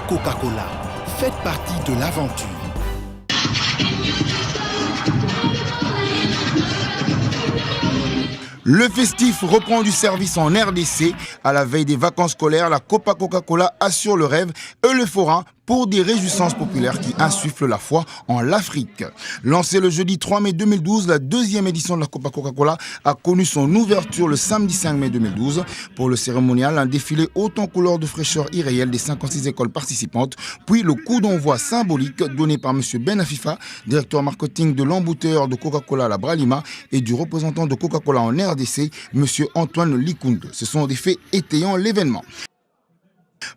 Coca-Cola. Faites partie de l'aventure. Le festif reprend du service en RDC. À la veille des vacances scolaires, la Copa Coca-Cola assure le rêve et le fera pour des réjouissances populaires qui insufflent la foi en l'Afrique. Lancée le jeudi 3 mai 2012, la deuxième édition de la Copa Coca-Cola a connu son ouverture le samedi 5 mai 2012. Pour le cérémonial, un défilé haut en couleurs de fraîcheur irréelle des 56 écoles participantes, puis le coup d'envoi symbolique donné par M. Ben Afifa, directeur marketing de l'embouteilleur de Coca-Cola à la Bralima et du représentant de Coca-Cola en RDC, M. Antoine Likunde. Ce sont des faits étayant l'événement.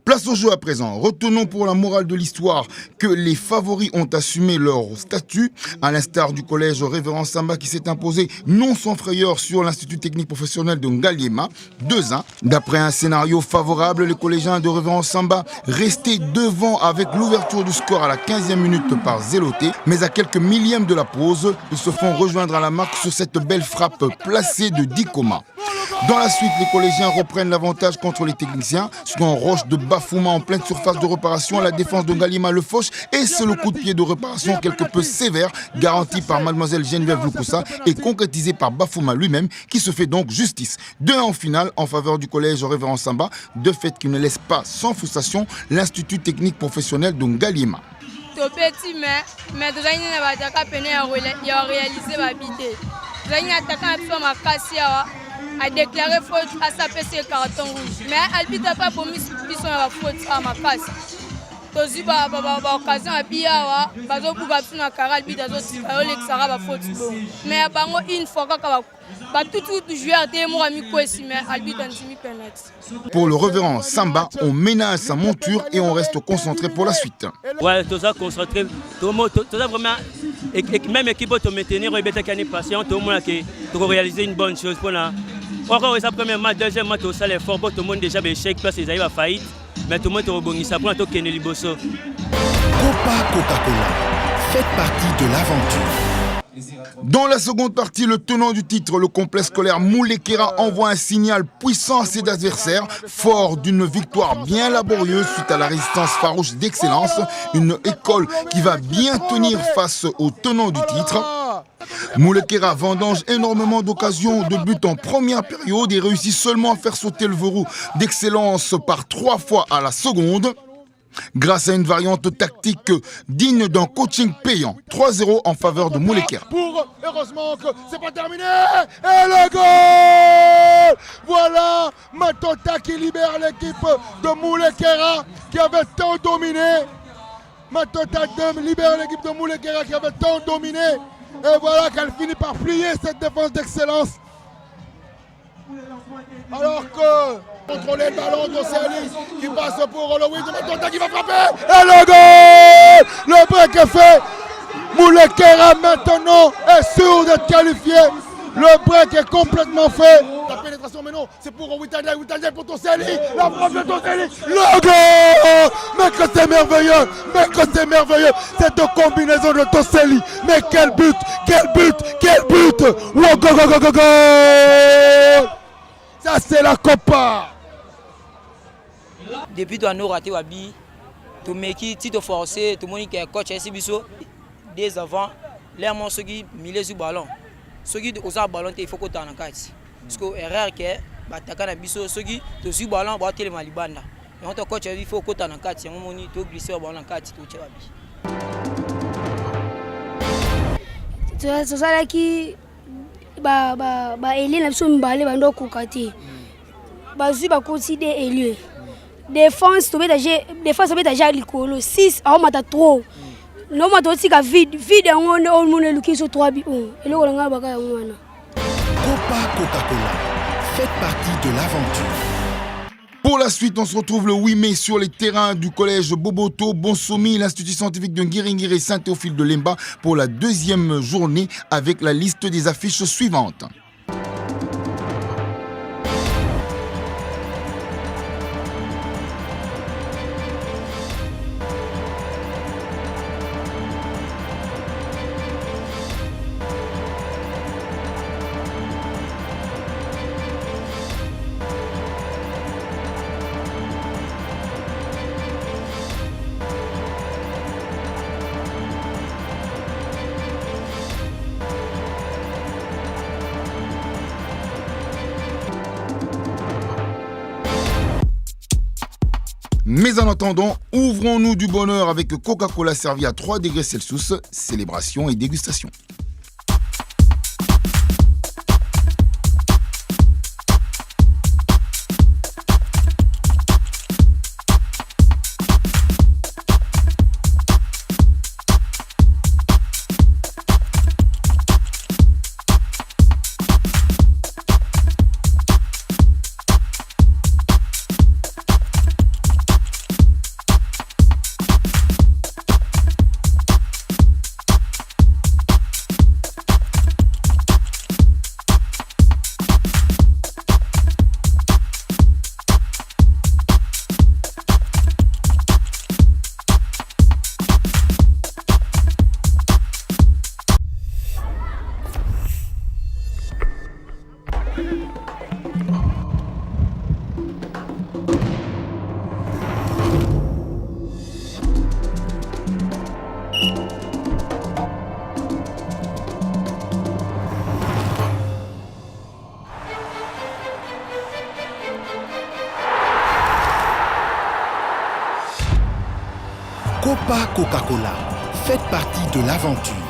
Place au jeu à présent. Retenons pour la morale de l'histoire que les favoris ont assumé leur statut, à l'instar du collège Révérend Samba qui s'est imposé non sans frayeur sur l'Institut technique professionnel de Ngaliema, 2-1. D'après un scénario favorable, les collégiens de Révérend Samba restaient devant avec l'ouverture du score à la 15e minute par Zéloté, mais à quelques millièmes de la pause, ils se font rejoindre à la marque sur cette belle frappe placée de Dikoma. Dans la suite, les collégiens reprennent l'avantage contre les techniciens sur un roche de Bafouma en pleine surface de réparation. La défense de Ngalima le fauche et c'est le coup de pied de réparation quelque peu sévère garanti par mademoiselle Geneviève Lukusa et concrétisé par Bafouma lui-même qui se fait donc justice. 2-1 en finale en faveur du collège Révérend Samba, de fait qui ne laisse pas sans frustration l'Institut technique professionnel de Ngalima. Petit mais déjà il n'a pas peine à réaliser ma bidée. Il a déclaré faute à sa PC carton rouge. Mais Albi n'a pas promis qu'ils sont à faute à ma casse. Tozi ba occasion à Biawa, bazo bugapsu na karal bi dazo Alexara ba faute. Mais bango une fois tout joueur de moi ami kwesi mais Albi dans semi penalty. Pour le Révérend Samba, on ménage sa monture et on reste concentré pour la suite. Ouais, tout ça concentré, tout ça vraiment même équipe te maintenir et bête qu'année patient, tout le monde qui pour réaliser une bonne chose pour la. Encore sa première match, deuxième match au salaire fort, tout le monde déjà échec parce qu'ils arrivent à faillite, mais tout le monde est rebongi ça pour tout Kenny Liboso. Copa Coca-Cola, faites partie de l'aventure. Dans la seconde partie, le tenant du titre, le complexe scolaire Moulekera envoie un signal puissant à ses adversaires, fort d'une victoire bien laborieuse suite à la résistance farouche d'Excellence, une école qui va bien tenir face au tenant du titre. Moulekera vendange énormément d'occasions de but en première période et réussit seulement à faire sauter le verrou d'Excellence par 3 fois à la seconde. Grâce à une variante tactique digne d'un coaching payant. 3-0 en faveur de Moulekera. Heureusement que c'est pas terminé. Et le goal! Voilà Matota qui libère l'équipe de Moulekera qui avait tant dominé. Matota libère l'équipe de Moulekera qui avait tant dominé. Et voilà qu'elle finit par plier cette défense d'Excellence. Alors que contrôler le ballon d'Océanie qui passe pour le win de Matota qui va frapper. Et le goal! Le break est fait. Moulekera maintenant est sûr d'être qualifié. Le break est complètement fait. La pénétration mais non, c'est pour Witandja pour Tosseli. La frappe de Tosseli. Le goal! Mais que c'est merveilleux! Mais que c'est merveilleux! Cette combinaison de Tosseli. Mais quel but! Quel but! Quel but! Wow, go, go, go, go, go! Ça c'est la Copa! Depuis que nous avons raté Wabi, tout le monde qui est forcé, tout le monde qui est coach ici, dès avant, les gens qui ont sur ballon. Ceux qui ont ballon, il faut qu'on t'en encaisse. Parce que l'erreur est que ceux qui ont sur ballon, ils ont été malibanda. Et on te coach, il faut qu'on t'en encaisse. On peut glisser au ballon en caisse. C'est ça qui Elie n'a pas emballé dans Kokati. Bazu ba considérer Elie. Défense tombé déjà l'école 6 à on m'a trop. Non m'a aussi ka vide on monde luki sur 3 bi. Et le on nga baka ngwana. Copa Coca-Cola, faites partie de l'aventure. Pour la suite, on se retrouve le 8 mai sur les terrains du collège Boboto, Bonsomi, l'Institut scientifique de Ngiringiri Saint-Théophile de Lemba pour la deuxième journée avec la liste des affiches suivantes. Mais en attendant, ouvrons-nous du bonheur avec Coca-Cola servi à 3 degrés Celsius, célébration et dégustation. Copa Coca-Cola, faites partie de l'aventure.